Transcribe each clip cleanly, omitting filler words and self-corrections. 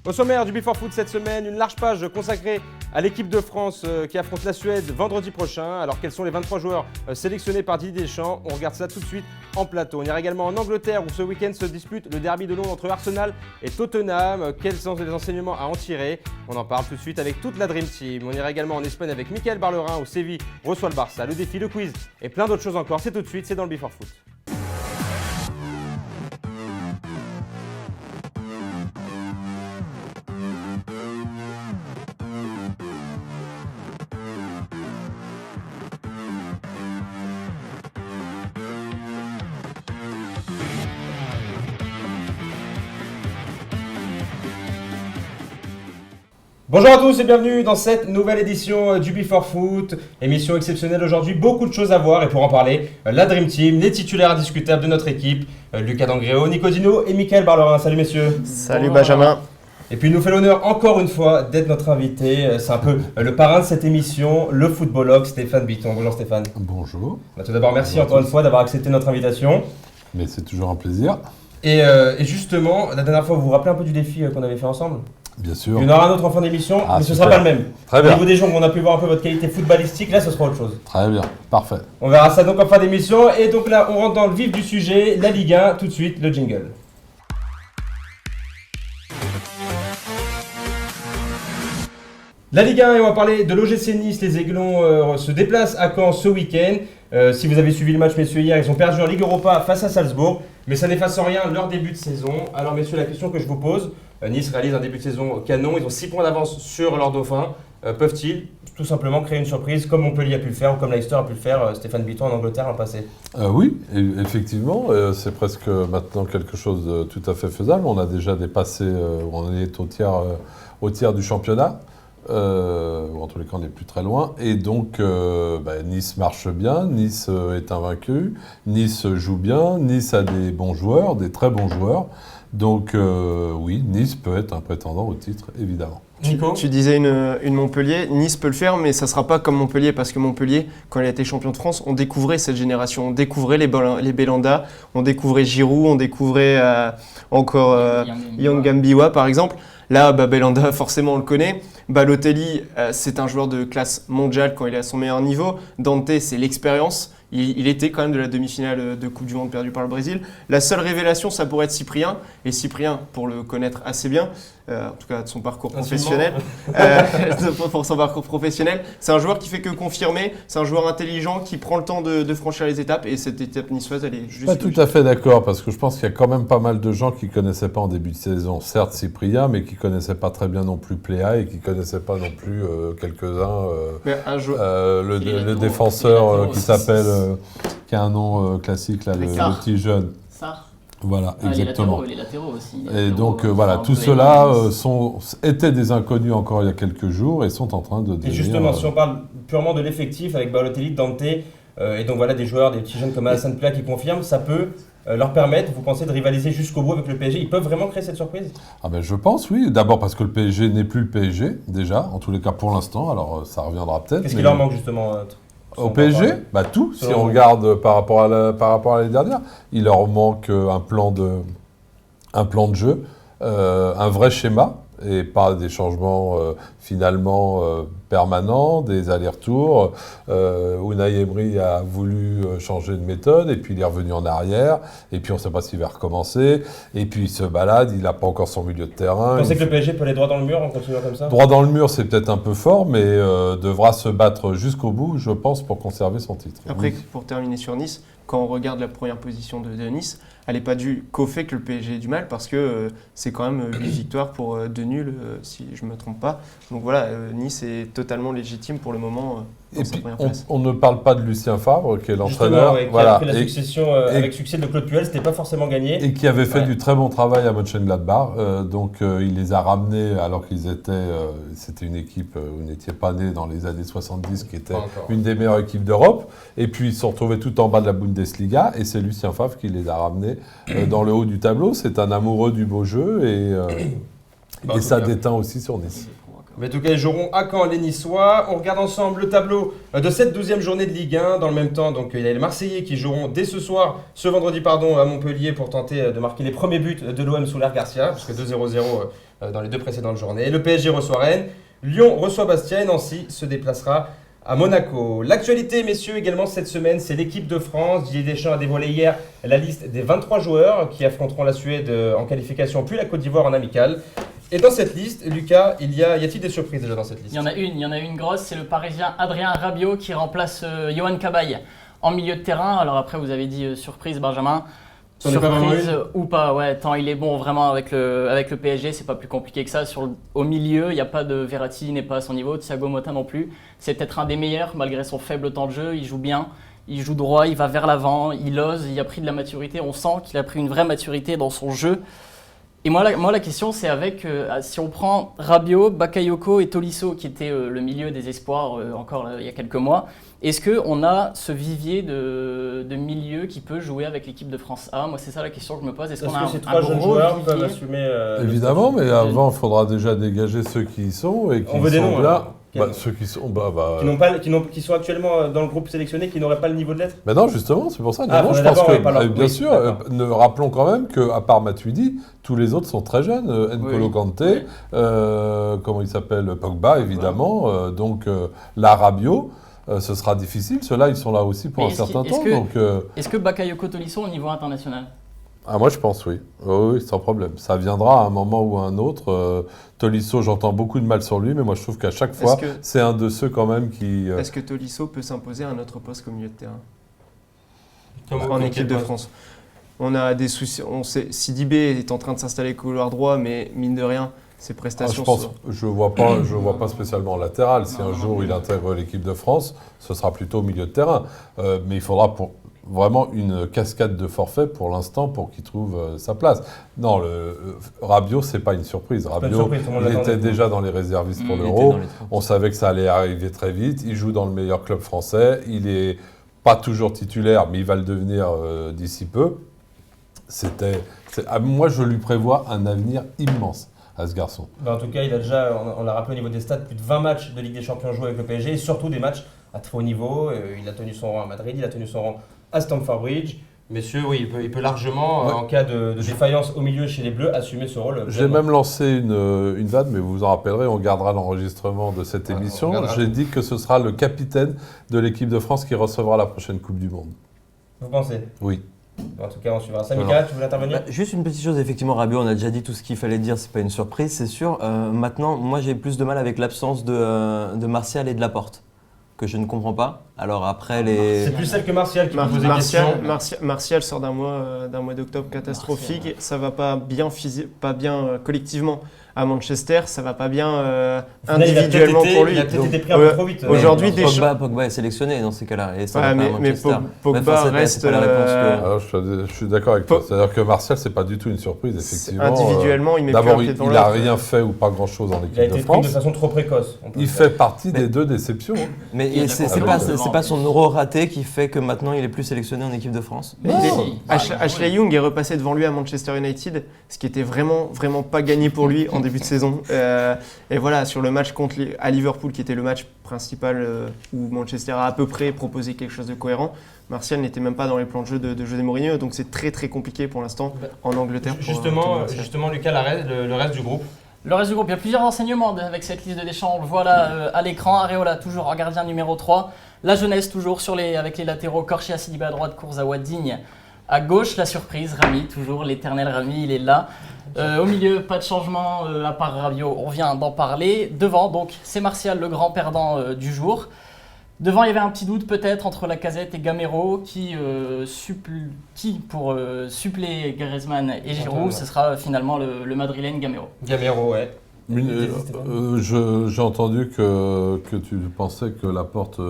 Au sommaire du Before Foot cette semaine, une large page consacrée à l'équipe de France qui affronte la Suède vendredi prochain. Alors quels sont les 23 joueurs sélectionnés par Didier Deschamps? On regarde ça tout de suite en plateau. On ira également en Angleterre où ce week-end se dispute le derby de Londres entre Arsenal et Tottenham. Quels sont les enseignements à en tirer? On en parle tout de suite avec toute la Dream Team. On ira également en Espagne avec Michael Barlerin où Séville reçoit le Barça, le défi, le quiz et plein d'autres choses encore. C'est tout de suite, c'est dans le Before Foot. Bonjour à tous et bienvenue dans cette nouvelle édition du Before Foot. Émission exceptionnelle aujourd'hui, beaucoup de choses à voir et pour en parler, la Dream Team, les titulaires indiscutables de notre équipe, Lucas D'Angréo, Nico Dino et Michael Barlerin. Salut messieurs. Salut Benjamin. Et puis il nous fait l'honneur encore une fois d'être notre invité. C'est un peu le parrain de cette émission, le footballogue Stéphane Bitton. Bonjour Stéphane. Bonjour. Tout d'abord merci encore une fois d'avoir accepté notre invitation. Mais c'est toujours un plaisir. Et justement, la dernière fois vous vous rappelez un peu du défi qu'on avait fait ensemble? Bien sûr. Il y en aura un autre en fin d'émission, mais ce ne sera pas le même. Très Au bien. niveau des gens, on a pu voir un peu votre qualité footballistique, là ce sera autre chose. Très bien, parfait. On verra ça donc en fin d'émission. Et donc là, on rentre dans le vif du sujet, la Ligue 1, tout de suite, le jingle. La Ligue 1, et on va parler de l'OGC Nice. Les Aiglons se déplacent à Caen ce week-end. Si vous avez suivi le match, messieurs, hier, ils ont perdu en Ligue Europa face à Salzbourg. Mais ça n'efface en rien leur début de saison. Alors, messieurs, la question que je vous pose, Nice réalise un début de saison canon. Ils ont 6 points d'avance sur leur dauphin. Peuvent-ils tout simplement créer une surprise comme Montpellier a pu le faire ou comme Leicester a pu le faire, Stéphane Bitton en Angleterre l'an passé? Oui, effectivement, c'est presque maintenant quelque chose de tout à fait faisable. On a déjà dépassé, on est au tiers du championnat. Ou en tous les cas on n'est plus très loin, et donc Nice marche bien, Nice est invaincu, Nice joue bien, Nice a des bons joueurs, des très bons joueurs, donc oui, Nice peut être un prétendant au titre, évidemment. Tu disais une Montpellier, Nice peut le faire, mais ça ne sera pas comme Montpellier, parce que Montpellier, quand il a été champion de France, on découvrait cette génération, on découvrait les Belanda, on découvrait Giroud, on découvrait encore Young Gambiwa par exemple. Là, Belanda, forcément, on le connaît. Balotelli, c'est un joueur de classe mondiale quand il est à son meilleur niveau. Dante, c'est l'expérience. Il était quand même de la demi-finale de Coupe du Monde perdue par le Brésil. La seule révélation, ça pourrait être Cyprien. Et Cyprien, pour le connaître assez bien, en tout cas de son parcours professionnel, pour son parcours professionnel, c'est un joueur qui fait que confirmer. C'est un joueur intelligent qui prend le temps de franchir les étapes. Et cette étape niçoise, elle est juste. Pas tout à fait d'accord, parce que je pense qu'il y a quand même pas mal de gens qui ne connaissaient pas en début de saison, certes Cyprien, mais qui ne connaissaient pas très bien non plus Pléa et qui ne connaissaient pas non plus quelques-uns. Le défenseur qui s'appelle, qui a un nom classique, là, le petit jeune. Sarr. Voilà, exactement. Les latéraux aussi. Et donc voilà, tout cela étaient des inconnus encore il y a quelques jours et sont en train de devenir... Et justement, si on parle purement de l'effectif avec Balotelli, Dante, et donc voilà des joueurs, des petits jeunes comme Alassane Pléa qui confirment, ça peut leur permettre, vous pensez, de rivaliser jusqu'au bout avec le PSG? Ils peuvent vraiment créer cette surprise? Je pense, oui. D'abord parce que le PSG n'est plus le PSG, déjà, en tous les cas pour l'instant, alors ça reviendra peut-être. Qu'est-ce qui leur manque justement au PSG? Tout, si on regarde par rapport à l'année dernière. Il leur manque un plan de jeu, un vrai schéma, et pas des changements finalement permanents, des allers-retours. Unai Emery a voulu changer de méthode, et puis il est revenu en arrière, et puis on ne sait pas s'il va recommencer, et puis il se balade, il n'a pas encore son milieu de terrain. Vous pensez que le PSG peut aller droit dans le mur en continuant comme ça? Droit dans le mur, c'est peut-être un peu fort, mais devra se battre jusqu'au bout, je pense, pour conserver son titre. Après, Oui. pour terminer sur Nice, quand on regarde la première position de Nice, elle n'est pas due qu'au fait que le PSG ait du mal, parce que c'est quand même 8 victoires pour 2 nuls, si je ne me trompe pas. Donc voilà, Nice est totalement légitime pour le moment dans Et sa puis, première place. on ne parle pas de Lucien Favre, qui est Justement, l'entraîneur, qui a pris la succession avec succès de Claude Puel, c'était pas forcément gagné. et qui avait fait du très bon travail à Mönchengladbach. Donc il les a ramenés alors qu'ils étaient, c'était une équipe, vous n'étiez pas né dans les années 70, qui était une des meilleures équipes d'Europe. Et puis ils se sont retrouvés tout en bas de la Bundesliga, et c'est Lucien Favre qui les a ramenés dans le haut du tableau. C'est un amoureux du beau jeu, et ça déteint aussi sur Nice. Mais en tout cas, ils joueront à Caen les Niçois. On regarde ensemble le tableau de cette 12e journée de Ligue 1. Dans le même temps, donc, il y a les Marseillais qui joueront dès ce vendredi à Montpellier pour tenter de marquer les premiers buts de l'OM sous l'ère Garcia, parce que 2-0-0 dans les 2 précédentes journées. Le PSG reçoit Rennes, Lyon reçoit Bastia et Nancy se déplacera à Monaco. L'actualité, messieurs, également cette semaine, c'est l'équipe de France. Didier Deschamps a dévoilé hier la liste des 23 joueurs qui affronteront la Suède en qualification, puis la Côte d'Ivoire en amical. Et dans cette liste, Lucas, y a-t-il des surprises déjà dans cette liste? Il y en a une grosse, c'est le Parisien Adrien Rabiot qui remplace Yohan Cabaye en milieu de terrain. Alors après, vous avez dit surprise, Benjamin. Surprise ou pas, ouais, tant il est bon vraiment avec le PSG, c'est pas plus compliqué que ça. Au milieu, il n'y a pas de Verratti, il n'est pas à son niveau, Thiago Motta non plus. C'est peut-être un des meilleurs malgré son faible temps de jeu, il joue bien, il joue droit, il va vers l'avant, il ose, il a pris de la maturité, on sent qu'il a pris une vraie maturité dans son jeu. Et moi la question c'est avec, si on prend Rabiot, Bakayoko et Tolisso qui était le milieu des espoirs encore il y a quelques mois, est-ce qu'on a ce vivier de milieu qui peut jouer avec l'équipe de France A? Moi c'est ça la question que je me pose, est-ce qu'on a ces 3 jeunes joueurs peuvent assumer Évidemment, mais avant il faudra déjà dégager ceux qui y sont et qui on veut des sont noms, là. Ceux qui sont qui sont actuellement dans le groupe sélectionné, qui n'auraient pas le niveau de l'être. Ben non, justement, c'est pour ça. Ah, Non, je pense que, bien sûr, rappelons quand même qu'à part Matuidi, tous les autres sont très jeunes. N'Golo Kanté, comment il s'appelle, Pogba, évidemment. Donc, la Rabiot, ce sera difficile. Ceux-là, ils sont là aussi pour un certain temps. Est-ce que Bakayoko Tolisso au niveau international? Moi, je pense oui. Oui, sans problème. Ça viendra à un moment ou à un autre. Tolisso, j'entends beaucoup de mal sur lui, mais moi, je trouve qu'à chaque fois, c'est un de ceux quand même qui... Est-ce que Tolisso peut s'imposer à un autre poste comme milieu de terrain en équipe de France? On a des soucis. Sidibé est en train de s'installer couloir droit, mais mine de rien, ses prestations... Je vois pas spécialement latéral. Si un jour il intègre l'équipe de France, ce sera plutôt au milieu de terrain. Mais il faudra vraiment une cascade de forfaits pour l'instant pour qu'il trouve sa place. Non, Rabiot, c'est pas une surprise. Rabiot, il était déjà dans les réservistes pour l'Euro. On savait que ça allait arriver très vite. Il joue dans le meilleur club français. Il est pas toujours titulaire, mais il va le devenir d'ici peu. Moi, je lui prévois un avenir immense à ce garçon. En tout cas, il a déjà, on l'a rappelé au niveau des stats, plus de 20 matchs de Ligue des Champions joués avec le PSG et surtout des matchs à très haut niveau. Il a tenu son rang à Madrid, il a tenu son rang à Stamford Bridge. Messieurs, oui, il peut largement, en cas de défaillance au milieu chez les Bleus, assumer ce rôle. J'ai même lancé une vanne, mais vous vous en rappellerez, on gardera l'enregistrement de cette émission. J'ai dit que ce sera le capitaine de l'équipe de France qui recevra la prochaine Coupe du Monde. Vous pensez? Oui. En tout cas, on suivra ça. Mika, tu voulais intervenir? Juste une petite chose, effectivement, Rabiot, on a déjà dit tout ce qu'il fallait dire, c'est pas une surprise, c'est sûr. Maintenant, moi j'ai plus de mal avec l'absence de Martial et de Laporte, que je ne comprends pas. Alors après C'est plus celle que Martial qui pose des questions. Martial sort d'un mois d'octobre catastrophique. Ça va pas bien collectivement à Manchester, ça va pas bien individuellement pour lui. Il a peut-être été pris un peu trop vite. Aujourd'hui, Pogba est sélectionné dans ces cas-là. Et ça mais Pogba reste. Je suis d'accord avec toi. C'est-à-dire que Martial, c'est pas du tout une surprise, effectivement. Individuellement, il met d'abord, plus un pied devant il n'a rien fait ou pas grand-chose en équipe de France. Il a été pris de façon trop précoce. Il fait partie des 2 déceptions. Mais c'est pas son euro raté qui fait que maintenant il est plus sélectionné en équipe de France. Ashley Young est repassé devant lui à Manchester United, ce qui était vraiment pas gagné pour lui en début de saison. Et voilà, sur le match à Liverpool, qui était le match principal où Manchester a à peu près proposé quelque chose de cohérent, Martial n'était même pas dans les plans de jeu de José Mourinho, donc c'est très compliqué pour l'instant en Angleterre. Justement, Lucas, le reste du groupe. Le reste du groupe, il y a plusieurs renseignements avec cette liste de Deschamps. On le voit là à l'écran. Areola toujours en gardien numéro 3. La jeunesse toujours avec les latéraux. Korchia, Sidibé à droite, Kurzawa, Digne à gauche. La surprise, Rami, toujours l'éternel Rami, il est là. Au milieu, pas de changement à part Rabiot, on vient d'en parler. Devant, donc, c'est Martial, le grand perdant du jour. Devant, il y avait un petit doute peut-être entre Lacazette et Gamero qui pour suppléer Griezmann et Giroud, ce sera finalement le Madrilène Gamero. Gamero, ouais. J'ai entendu que tu pensais que Laporte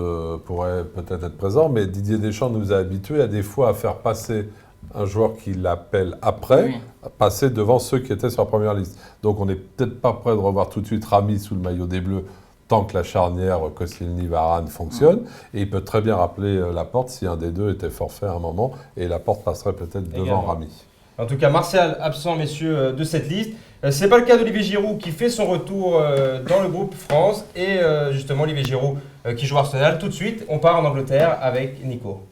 pourrait peut-être être présent, mais Didier Deschamps nous a habitués à des fois à faire passer un joueur qui l'appelle après, passer devant ceux qui étaient sur la première liste. Donc on n'est peut-être pas prêt de revoir tout de suite Rami sous le maillot des Bleus tant que la charnière Koscielny-Varane fonctionne. Et il peut très bien rappeler Laporte si un des deux était forfait à un moment, et Laporte passerait peut-être devant Rami. En tout cas, Martial absent, messieurs, de cette liste. Ce n'est pas le cas d'Olivier Giroud qui fait son retour dans le groupe France. Et justement, Olivier Giroud qui joue Arsenal. Tout de suite, on part en Angleterre avec Nico.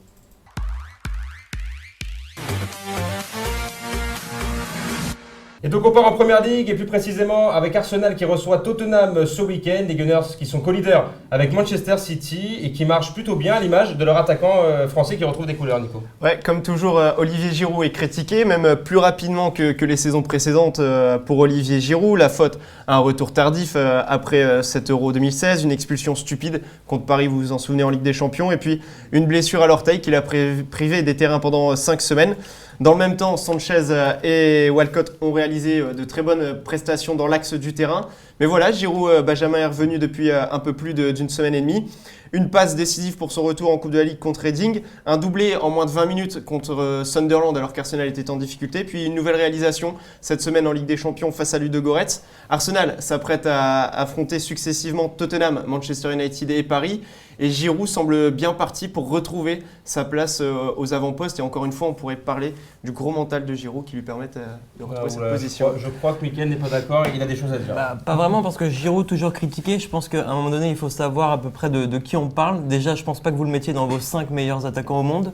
Et donc on part en Première Ligue et plus précisément avec Arsenal qui reçoit Tottenham ce week-end. Les Gunners qui sont co-leaders avec Manchester City et qui marchent plutôt bien à l'image de leur attaquant français qui retrouve des couleurs, Nico. Ouais, comme toujours, Olivier Giroud est critiqué, même plus rapidement que les saisons précédentes pour Olivier Giroud. La faute à un retour tardif après cet Euro 2016, une expulsion stupide contre Paris, vous vous en souvenez, en Ligue des Champions, et puis une blessure à l'orteil qui l'a privé des terrains pendant 5 semaines. Dans le même temps, Sanchez et Walcott ont réalisé de très bonnes prestations dans l'axe du terrain. Mais voilà, Giroud Benjamin est revenu depuis un peu plus d'une semaine et demie. Une passe décisive pour son retour en Coupe de la Ligue contre Reading. Un doublé en moins de 20 minutes contre Sunderland alors qu'Arsenal était en difficulté. Puis une nouvelle réalisation cette semaine en Ligue des Champions face à Ludogorets. Arsenal s'apprête à affronter successivement Tottenham, Manchester United et Paris. Et Giroud semble bien parti pour retrouver sa place aux avant-postes. Et encore une fois, on pourrait parler du gros mental de Giroud qui lui permettent de retrouver cette position. Je crois que Mickaël n'est pas d'accord, il a des choses à dire. Pas vraiment, parce que Giroud toujours critiqué. Je pense qu'à un moment donné, il faut savoir à peu près de qui on parle. Déjà, je pense pas que vous le mettiez dans vos 5 meilleurs attaquants au monde.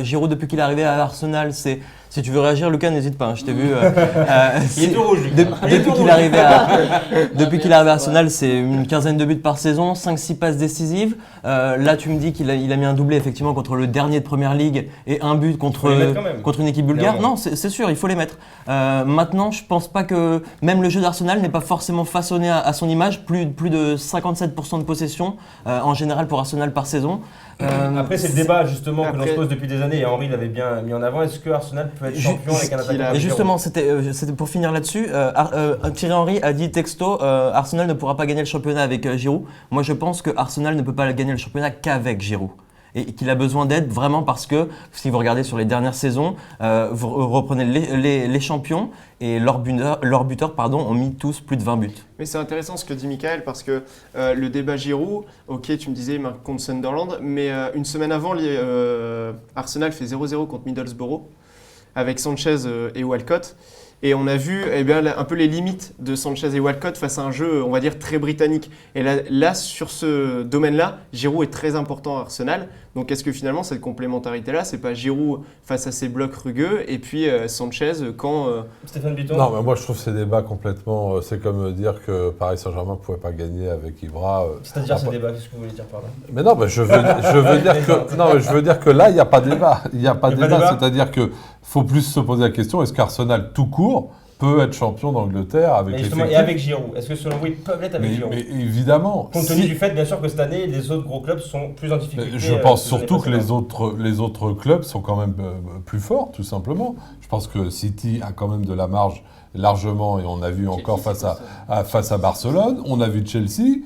Giroud, depuis qu'il est arrivé à Arsenal, si tu veux réagir, Lucas, n'hésite pas. Je t'ai vu. Il est tout rouge, lui. Depuis qu'il est arrivé à Arsenal, c'est une quinzaine de buts par saison, 5-6 passes décisives. Là, tu me dis qu'il a mis un doublé effectivement contre le dernier de Première Ligue et un but contre une équipe bulgare. Clairement. Non, c'est sûr, il faut les mettre. Maintenant, je pense pas que même le jeu d'Arsenal n'est pas forcément façonné à son image. Plus de 57% de possession en général pour Arsenal par saison. Après, c'est le débat justement que l'on se pose depuis des années et Henri l'avait bien mis en avant. Est-ce que Arsenal peut être champion avec un attaquant? Et justement, c'était pour finir là-dessus. Thierry Henry a dit texto Arsenal ne pourra pas gagner le championnat avec Giroud. Moi, je pense que Arsenal ne peut pas gagner le championnat qu'avec Giroud. Et qu'il a besoin d'aide vraiment parce que, si vous regardez sur les dernières saisons, vous reprenez les champions et leurs buteurs ont mis tous plus de 20 buts. Mais c'est intéressant ce que dit Mickaël parce que le débat Giroud, ok, tu me disais il marque contre Sunderland, mais une semaine avant, Arsenal fait 0-0 contre Middlesbrough avec Sanchez et Walcott. Et on a vu un peu les limites de Sanchez et Walcott face à un jeu, on va dire, très britannique. Et là sur ce domaine-là, Giroud est très important à Arsenal. Donc est-ce que finalement, cette complémentarité-là, c'est pas Giroud face à ses blocs rugueux et puis Sanchez quand… Stéphane Bitton? Non, mais moi je trouve ces débats complètement… c'est comme dire que Paris Saint-Germain ne pouvait pas gagner avec Ibra. C'est-à-dire ce débat, qu'est-ce que vous voulez dire par là? Mais non, je veux dire que là, il n'y a pas débat. Il n'y a pas débat. C'est-à-dire qu'il faut plus se poser la question, est-ce qu'Arsenal tout court peut être champion d'Angleterre avec les et avec Giroud? Est-ce que selon vous, ils peuvent l'être avec Giroud? Mais évidemment. Compte tenu du fait, bien sûr, que cette année, les autres gros clubs sont plus en difficulté. Je pense surtout que les autres clubs sont quand même plus forts, tout simplement. Je pense que City a quand même de la marge largement, et on a vu encore face à Barcelone. On a vu Chelsea.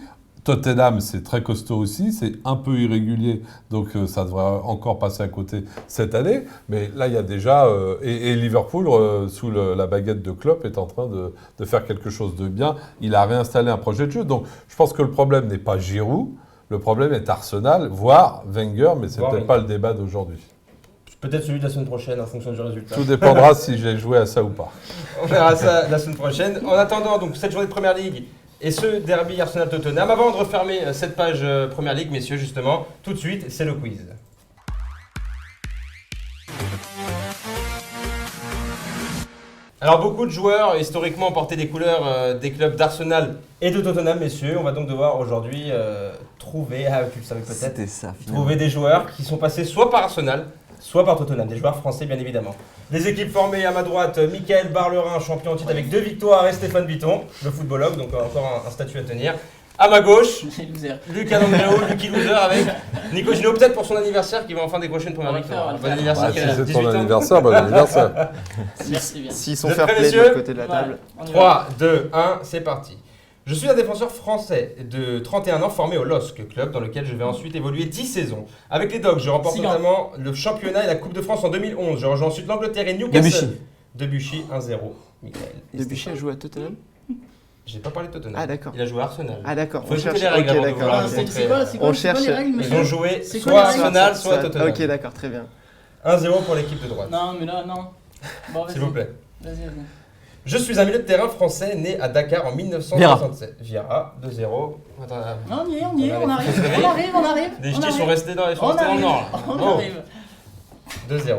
Tottenham, c'est très costaud aussi, c'est un peu irrégulier, donc ça devrait encore passer à côté cette année. Mais là, il y a déjà… et Liverpool, sous la baguette de Klopp, est en train de faire quelque chose de bien. Il a réinstallé un projet de jeu. Donc, je pense que le problème n'est pas Giroud, le problème est Arsenal, voire Wenger, mais c'est peut-être pas le débat d'aujourd'hui. Peut-être celui de la semaine prochaine, en fonction du résultat. Tout dépendra si j'ai joué à ça ou pas. On verra ça la semaine prochaine. En attendant, donc, cette journée de Première Ligue et ce derby Arsenal-Tottenham. Avant de refermer cette page Première Ligue, messieurs, justement, tout de suite, c'est le quiz. Alors, beaucoup de joueurs, historiquement, ont porté des couleurs des clubs d'Arsenal et de Tottenham, messieurs. On va donc devoir aujourd'hui trouver, tu le savais peut-être, trouver des joueurs qui sont passés soit par Arsenal, soit par Tottenham, des joueurs français bien évidemment. Les équipes formées à ma droite, Mickaël Barlerin, champion en titre avec 2 victoires, et Stéphane Bitton, le footballogue, donc encore un statut à tenir. À ma gauche, Lucas Andréo, Lucky Loser avec Nico Gino, peut-être pour son anniversaire qui va enfin décrocher une première victoire. Bon anniversaire, Si c'est ton anniversaire, bon anniversaire. Merci bien. S'ils sont Vous êtes fair prêts, play de messieurs? l'autre côté de la table. 3, 2, 1, c'est parti. Je suis un défenseur français de 31 ans formé au LOSC, club dans lequel je vais ensuite évoluer 10 saisons. Avec les Dogs, je remporte notamment le championnat et la Coupe de France en 2011. Je rejoins ensuite l'Angleterre et Newcastle. Debuchy 1-0. Mickaël. Debuchy a joué à Tottenham? J'ai pas parlé de Tottenham. Ah d'accord. Il a joué à Arsenal. Ah d'accord. Faut écouter les règles avant de d'accord. vouloir Ok. montrer. On cherche. Ils ont joué C'est soit quoi les règles? Arsenal, soit Tottenham. Ok, d'accord, très bien. 1-0 pour l'équipe de droite. Non, mais là, non. Bon, vas-y. S'il vous plaît. Vas-y. Je suis un milieu de terrain français né à Dakar en 1967. Vieira, 2-0. Attends, Non, on y est, on arrive. les jetés sont restés dans le nord. On Bon. arrive. 2-0.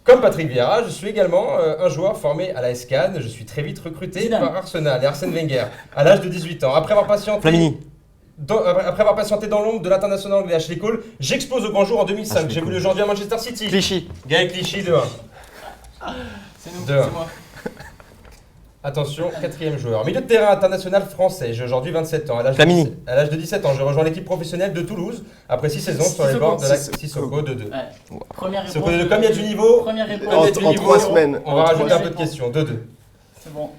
Comme Patrick Vieira, je suis également un joueur formé à la Cannes. Je suis très vite recruté Zidane. par Arsenal et Arsène Wenger à l'âge de 18 ans. Après avoir Flamini. patienté dans l'ombre de l'international anglais Ashley Cole, j'explose au grand jour en 2005. Ashley J'évolue Cole. aujourd'hui à Manchester City. Clichy. Gaël Clichy 2-1. C'est nous, Deux. c'est moi. Attention, quatrième joueur. Milieu de terrain international français. J'ai aujourd'hui 27 ans. À Flamini. l'âge de 17 ans, je rejoins l'équipe professionnelle de Toulouse après 6 saisons sur les Sissoko. bords de la Sissoko 2-2. Ouais. Première réponse. Sissoko 2-2. Comme il y a du niveau, Première réponse. comme il y a du En niveau, 3 semaines. on va En rajouter trois un peu de semaines. questions. 2-2. C'est bon.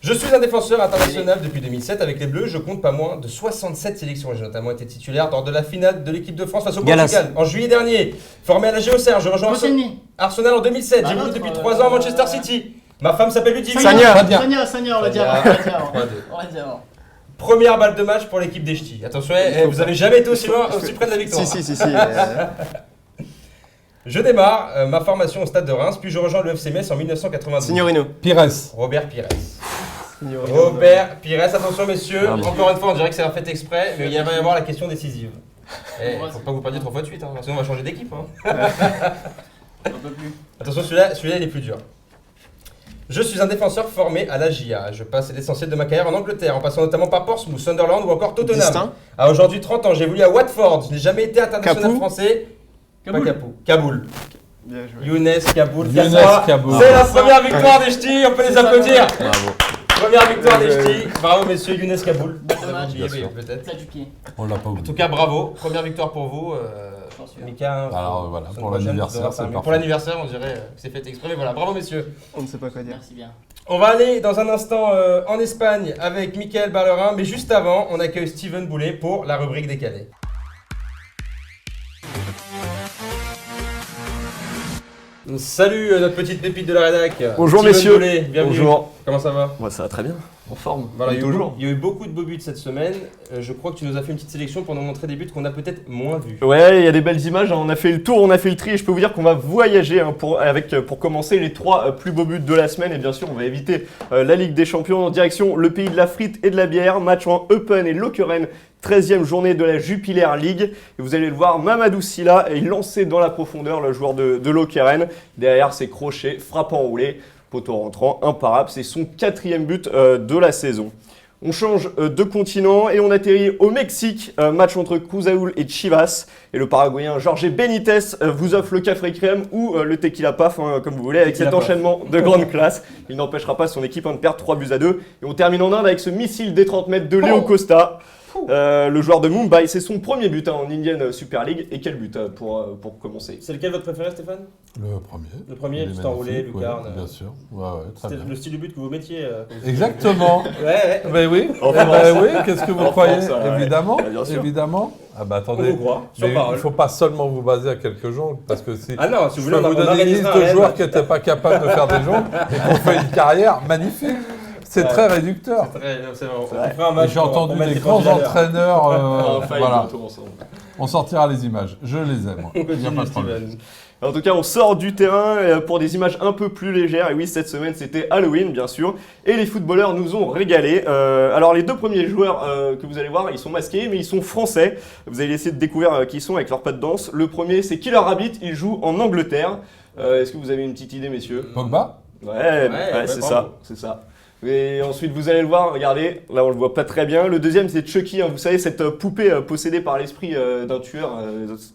Je suis un défenseur international depuis 2007 avec les Bleus. Je compte pas moins de 67 sélections. J'ai notamment été titulaire lors de la finale de l'équipe de France face au Gallas. Portugal en juillet dernier. Formé à la Géocère, je rejoins Koscielny. Arsenal en 2007. Bah, J'évolue l'autre, depuis 3 ans à Manchester City. Ma femme s'appelle Ludivine. Sagna. Sagna, on l'a dit Sagna. avant. On l'a dit avant. 3-2. On l'a dit avant. Première balle de match pour l'équipe des Ch'tis. Attention, vous avez jamais été aussi loin, aussi près de la victoire. Si. Je démarre ma formation au stade de Reims, puis je rejoins le FC Metz en 1992. Signorino. Pires. Robert Pires. Robert Pires, attention messieurs, Ah bon. encore une fois on dirait que c'est un fait exprès, mais il va y avoir la question décisive. Faut pas que vous perdiez 3 fois de suite, hein, sinon on va changer d'équipe. Hein. On peut plus. Attention, celui-là il est plus dur. Je suis un défenseur formé à la GIA. Je passe l'essentiel de ma carrière en Angleterre, en passant notamment par Portsmouth, Sunderland ou encore Tottenham. Distinct. À aujourd'hui 30 ans, j'ai voulu à Watford. Je n'ai jamais été international Capoue. français. Kaboul. Pas Capoue. Kaboul. Bien joué. Younes Kaboul. Younes 4-3. Kaboul. C'est la première victoire des Ch'tis, on peut les applaudir. Bravo. Première victoire des Ch'tis. Bravo messieurs Younes Kaboul. Dommage. Oublié, oui, peut-être. Plat du pied. On l'a pas En oublié. tout cas, bravo. Première victoire pour vous. J'en suis. Mika. Alors, voilà, semaine pour prochaine, l'anniversaire, vous aurez c'est pas- mais parfait. Pour l'anniversaire, on dirait que c'est fait exprès. Mais voilà, bravo messieurs. On ne sait pas quoi dire. Merci bien. On va aller dans un instant en Espagne avec Mickaël Ballerin, mais juste avant, on accueille Steven Boulet pour la rubrique décalée. Salut notre petite pépite de la rédac. Bonjour, Steven messieurs. Boulet, bienvenue. Bonjour. Comment ça va? Moi, ça va très bien. En forme. Voilà, comme toujours. il y a eu beaucoup de beaux buts cette semaine. Je crois que tu nous as fait une petite sélection pour nous montrer des buts qu'on a peut-être moins vus. Ouais, il y a des belles images, hein. On a fait le tour, on a fait le tri et je peux vous dire qu'on va voyager hein, pour commencer les 3 plus beaux buts de la semaine. Et bien sûr, on va éviter la Ligue des Champions en direction le pays de la frite et de la bière. Match en Eupen et Lokeren, 13e journée de la Jupiler League. Et vous allez le voir, Mamadou Sylla est lancé dans la profondeur, le joueur de Lokeren. Derrière ses crochets, frappe enroulé, poteau rentrant, imparable. C'est son 4e but de la saison. On change de continent et on atterrit au Mexique, match entre Cruz Azul et Chivas. Et le Paraguayen Jorge Benitez vous offre le café crème ou le tequila paf, hein, comme vous voulez, avec Tequila cet paf. enchaînement de grande classe. Il n'empêchera pas son équipe de perdre 3-2. Et on termine en Inde avec ce missile des 30 mètres de Leo Costa. Le joueur de Mumbai, c'est son premier but hein, en Indian Super League. Et quel but pour commencer? C'est lequel votre préféré, Stéphane? Le premier. Le premier, Il est petit enroulé, magnifique, lucarne. ouais, bien sûr. Ouais, très C'était bien. le style de but que vous mettiez. Exactement. Ouais. Ben oui, En eh ben France. oui, qu'est-ce que vous En croyez? France, ouais. Évidemment, Bien sûr. évidemment. Ah bah On attendez, vous croit, sur mais il parole. ne faut pas seulement vous baser à quelques jongles, parce que si Ah non, si vous je voulez, peux on vous donner une liste organisera un de réel joueurs match. qui n'étaient pas capables de faire des jongles et qui ont fait une carrière magnifique. C'est Ouais. très réducteur. C'est vrai, on vrai. fera un Et match J'ai pour entendu mettre des les grands candidats à l'heure. entraîneurs. Enfin, Voilà, bientôt ensemble. on sortira les images. Je les aime. On Il n'y a continue, pas de problème. Steven. En tout cas, on sort du terrain pour des images un peu plus légères. Et oui, cette semaine, c'était Halloween, bien sûr. Et les footballeurs nous ont régalé. Alors, les 2 premiers joueurs que vous allez voir, ils sont masqués, mais ils sont français. Vous allez essayer de découvrir qui ils sont avec leur pas de danse. Le premier, c'est Killer Rabbit. Il joue en Angleterre. Est-ce que vous avez une petite idée, messieurs? Pogba? Ouais, ouais, c'est bravo. ça, c'est ça. Et ensuite, vous allez le voir, regardez, là on le voit pas très bien. Le deuxième, c'est Chucky, hein, vous savez, cette poupée possédée par l'esprit d'un tueur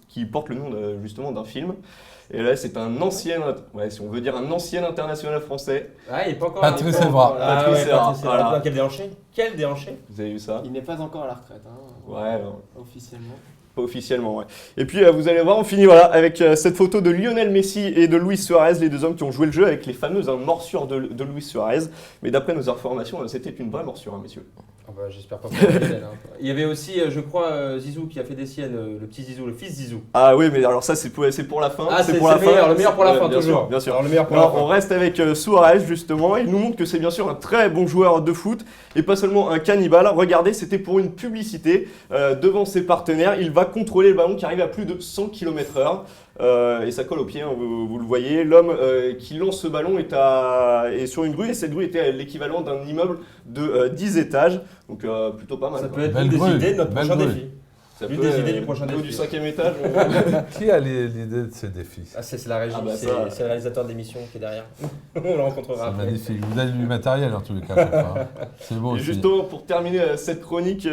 qui porte le nom justement d'un film. Et là, c'est un ancien, ouais, si on veut dire un ancien international français. Ah, il est pas encore. Patrice il est pas Evra. encore- Ah, Patrice ouais, Evra, Patrice Evra. voilà. Quel déhanché? Quel déhanché? Vous avez vu ça? Il n'est pas encore à la retraite, hein, Ouais, non, officiellement. pas officiellement, ouais. Et puis, vous allez voir, on finit voilà, avec cette photo de Lionel Messi et de Luis Suarez, les 2 hommes qui ont joué le jeu avec les fameuses morsures de Luis Suarez. Mais d'après nos informations, c'était une vraie morsure, hein, messieurs. Ah bah, j'espère pas. Pour Lionel, hein. Il y avait aussi, je crois, Zizou qui a fait des siennes, le petit Zizou, le fils Zizou. Ah oui, mais alors ça, c'est pour la fin. Ah, c'est pour la le meilleur, fin. le meilleur pour la fin, Bien toujours. sûr, bien sûr. Alors, le meilleur pour la Alors, fin. on reste avec Suarez justement. Il nous montre que c'est bien sûr un très bon joueur de foot et pas seulement un cannibale. Regardez, c'était pour une publicité devant ses partenaires. Il va contrôler le ballon qui arrive à plus de 100 km/h. Et ça colle au pied, hein, vous le voyez. L'homme qui lance ce ballon est sur une grue et cette grue était l'équivalent d'un immeuble de 10 étages. Donc plutôt pas mal. Ça quoi. peut être Belle une des grue, idées de notre belle prochain grue. défi. Ça Une peut, des idées du prochain niveau défi. du 5e étage. Qui a l'idée de ces défis? Ah, c'est la régie, Ah bah c'est ça. c'est le réalisateur de l'émission qui est derrière. On le rencontrera C'est après. magnifique. Vous avez du matériel en tous les cas. à chaque fois, hein. C'est beau Et aussi. justement, pour terminer cette chronique,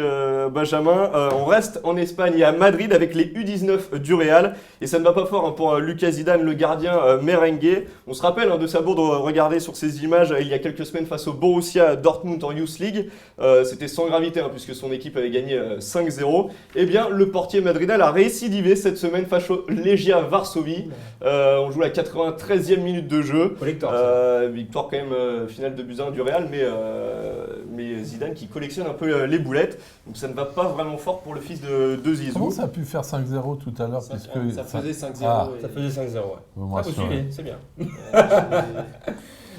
Benjamin, on reste en Espagne et à Madrid avec les U19 du Real. Et ça ne va pas fort pour Lucas Zidane, le gardien merengue. On se rappelle de sa bourde regardée sur ces images il y a quelques semaines face au Borussia Dortmund en Youth League. C'était sans gravité puisque son équipe avait gagné 5-0. Eh bien, le portier madrilène a récidivé cette semaine face au Legia Varsovie. On joue la 93e minute de jeu. Collector. Victoire quand même finale de Buts 1 du Real, mais Zidane qui collectionne un peu les boulettes. Donc ça ne va pas vraiment fort pour le fils de Zizou. Comment ça a pu faire 5-0 tout à l'heure Ça, puisque ça faisait 5-0. Ah. et- Ça faisait 5-0, ouais. Vous me Ah, vous rassurez. suivez, c'est bien.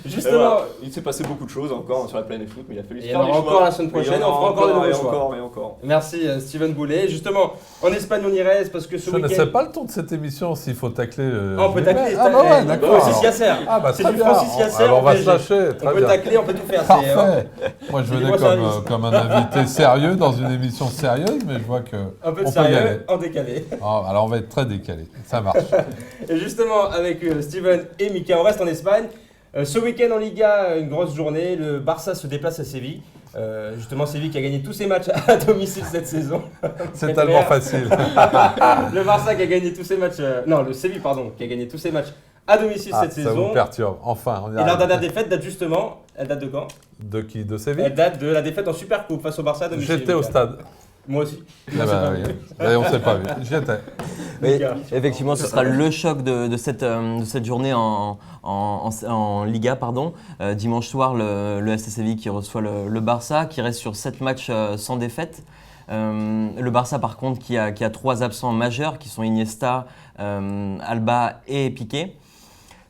Et Justement, voilà, il s'est passé beaucoup de choses encore sur la planète foot, mais il a fallu Et se il y faire en des aura choix. encore la semaine Mais il y en prochaine, on aura fera encore de nouveaux et choix. encore et encore. merci Steven Boulet. Justement, en Espagne, on y reste parce que ce Je ne sais week-end. pas le ton de cette émission s'il faut tacler. Ah, on peut je vais tacler. mettre. Ah bah ouais, d'accord. Francis Yasser. Ah bah C'est très du bien. Francis Yasser Alors on au va se PSG. lâcher. On Très peut bien. tacler, on peut tout faire. Parfait. Moi je venais Dis-moi service. comme un invité sérieux dans une émission sérieuse, mais je vois que Un peu de on peut y aller. sérieux, en décalé. Ah, alors on va être très décalé. Ça marche. Et justement, avec Steven et Mika, on reste en Espagne. Ce week-end en Liga, une grosse journée. Le Barça se déplace à Séville. Justement, Séville qui a gagné tous ses matchs à domicile cette saison. C'est tellement facile. Le Barça qui a gagné tous ses matchs. Non, le Séville, pardon, qui a gagné tous ses matchs à domicile Ah, cette ça saison. vous perturbe. Enfin, on y Et leur arrive. dernière défaite date justement. Elle date de quand? De qui? De Séville? Elle date de la défaite en Supercoupe face au Barça à domicile. J'étais au Mika. stade. Moi aussi. Eh ben, oui. Et on s'est pas vu. J'y étais. Mais Mika. effectivement, ce sera le choc de cette journée en Liga. Pardon. Dimanche soir, le FC Séville qui reçoit le Barça, qui reste sur 7 matchs sans défaite. Le Barça, par contre, qui a 3 absents majeurs, qui sont Iniesta, Alba et Piqué.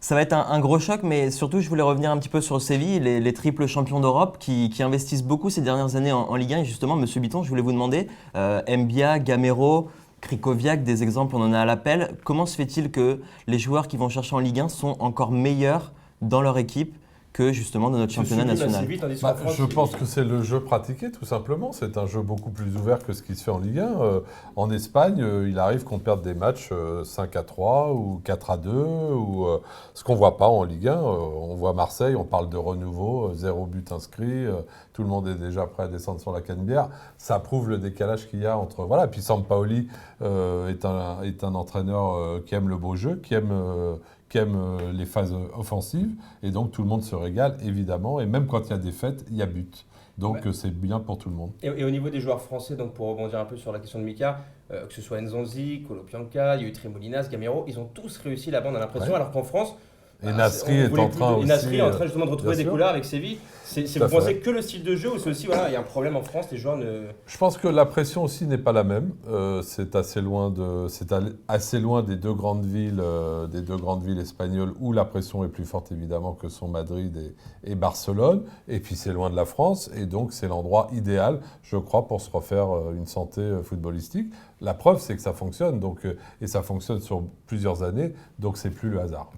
Ça va être un gros choc, mais surtout, je voulais revenir un petit peu sur Séville, les triples champions d'Europe qui investissent beaucoup ces dernières années en Ligue 1. Et justement, Monsieur Biton, je voulais vous demander, Mbia, Gamero, Krikoviak, des exemples, on en a à l'appel. Comment se fait-il que les joueurs qui vont chercher en Ligue 1 sont encore meilleurs dans leur équipe que justement dans notre championnat national? Bah, je pense que c'est le jeu pratiqué, tout simplement. C'est un jeu beaucoup plus ouvert que ce qui se fait en Ligue 1. En Espagne, il arrive qu'on perde des matchs 5-3 ou 4-2, ou ce qu'on ne voit pas en Ligue 1. On voit Marseille, on parle de renouveau, 0 but inscrit, tout le monde est déjà prêt à descendre sur la canebière. Ça prouve le décalage qu'il y a entre... Voilà. Puis Sampaoli est un entraîneur qui aime le beau jeu, qui aime les phases offensives, et donc tout le monde se régale, évidemment, et même quand il y a défaite, il y a but. Donc c'est bien pour tout le monde. Et au niveau des joueurs français, donc pour rebondir un peu sur la question de Mika, que ce soit Nzonzi, Kolopianka, il y a eu Tremolinas, Gamero, ils ont tous réussi là-bas, on a l'impression, Ouais. alors qu'en France, Et Nasri est en train aussi... Nasri est en train justement de retrouver bien des sûr. couleurs avec Séville. Tout Vous à fait. pensez que le style de jeu ou c'est aussi, voilà, il y a un problème en France, les joueurs ne... Je pense que la pression aussi n'est pas la même. C'est assez loin des deux grandes villes espagnoles où la pression est plus forte évidemment que sont Madrid et Barcelone. Et puis c'est loin de la France et donc c'est l'endroit idéal, je crois, pour se refaire une santé footballistique. La preuve, c'est que ça fonctionne et ça fonctionne sur plusieurs années, donc c'est plus le hasard.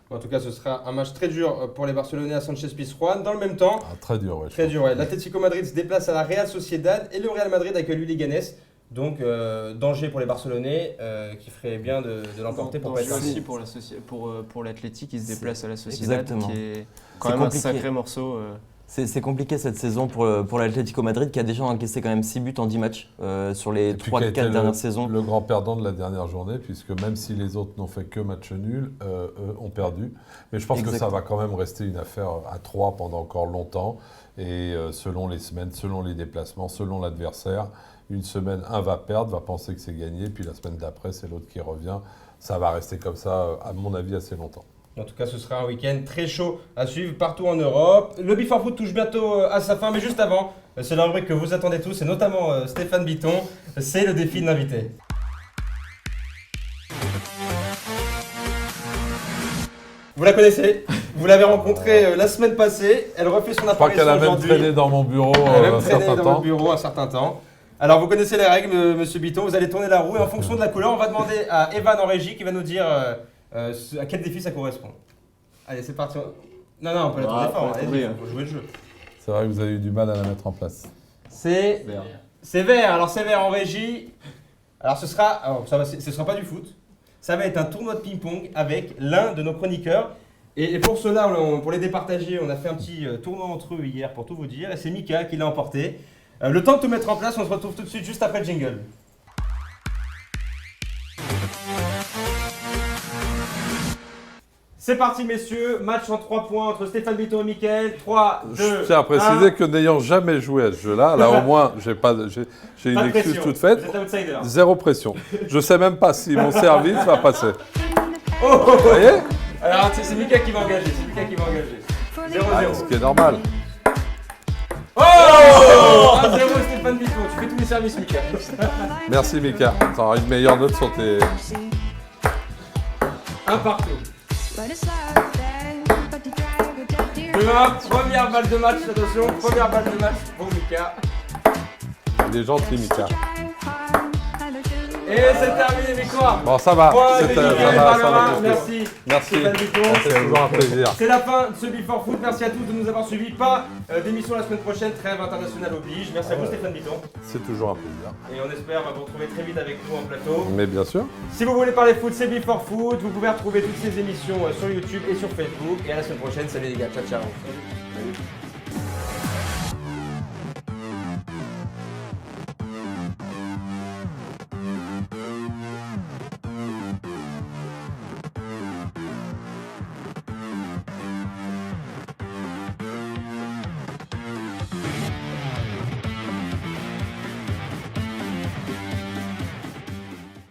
En tout cas, ce sera un match très dur pour les Barcelonais à Sanchez-Pizjuán. Dans le même temps, Ah, très dur, ouais. je très pense. dur, ouais. L'Atlético Madrid se déplace à la Real Sociedad et le Real Madrid accueille l'Uliganes. Donc, danger pour les Barcelonais qui ferait bien de l'emporter pour pas être aussi ainsi. pour l'Athletic, il se déplace à la Sociedad, Exactement. qui est quand C'est même un compliqué. sacré morceau. C'est compliqué cette saison pour l'Atlético Madrid qui a déjà encaissé quand même 6 buts en 10 matchs sur les Et puis qui a été 3-4 dernières saisons. le grand perdant de la dernière journée, puisque même si les autres n'ont fait que match nul, eux ont perdu. Mais je pense que ça Exactement. va quand même rester une affaire à 3 pendant encore longtemps. Et selon les semaines, selon les déplacements, selon l'adversaire, une semaine, un va perdre, va penser que c'est gagné, puis la semaine d'après, c'est l'autre qui revient. Ça va rester comme ça, à mon avis, assez longtemps. En tout cas, ce sera un week-end très chaud à suivre partout en Europe. Le Before Foot touche bientôt à sa fin, mais juste avant, c'est la rubrique que vous attendez tous, et notamment Stéphane Biton, c'est le défi de l'invité. Vous la connaissez, vous l'avez rencontrée la semaine passée, elle refait son Je crois qu'elle apparition a même aujourd'hui. traîné dans mon bureau Elle a même un traîné certain dans temps. votre bureau un certain temps. Alors vous connaissez les règles, monsieur Biton, vous allez tourner la roue et en fonction de la couleur, on va demander à Evan en régie qui va nous dire à quel défi ça correspond. Allez, c'est parti. Non, on peut la tourner fort, faut la allez-y, trouver, faut jouer le jeu. C'est vrai que vous avez eu du mal à la mettre en place. C'est C'est vert, alors c'est vert en régie. Alors ce sera pas du foot. Ça va être un tournoi de ping-pong avec l'un de nos chroniqueurs. Et pour cela, pour les départager, on a fait un petit tournoi entre eux hier pour tout vous dire. Et c'est Mika qui l'a emporté. Le temps de tout mettre en place, on se retrouve tout de suite juste après le jingle. C'est parti messieurs, match en 3 points entre Stéphane Bitton et Mickaël. 3, 2, Je tiens à préciser que n'ayant jamais joué à ce jeu-là, là au moins j'ai une pas de excuse pression. toute faite. Vous êtes l'outsider. Zéro pression. Je sais même pas si mon service va passer. Oh, Vous voyez? alors c'est Mika qui va engager, 0-0. Ce qui est normal. Oh 1-0 Stéphane Bitton, tu fais tous les services Mika. Merci Mika. Tu auras une meilleure note sur tes... Un partout. 2-1, première balle de match, attention, première balle de match pour Mika. Il est gentil Mika. Et c'est terminé, victoire. Bon ça va. Point de Ça va, Mickaël ça Barlera. va. Merci. Merci. Stéphane Bitton. C'est toujours un plaisir. C'est la fin de ce Before Foot. Merci à tous de nous avoir suivis. Pas d'émission la semaine prochaine. Trêve internationale oblige. Merci à vous Stéphane Bitton. C'est toujours un plaisir. Et on espère vous retrouver très vite avec nous en plateau. Mais bien sûr. Si vous voulez parler foot, c'est Before Foot. Vous pouvez retrouver toutes ces émissions sur YouTube et sur Facebook. Et à la semaine prochaine. Salut les gars. Ciao ciao.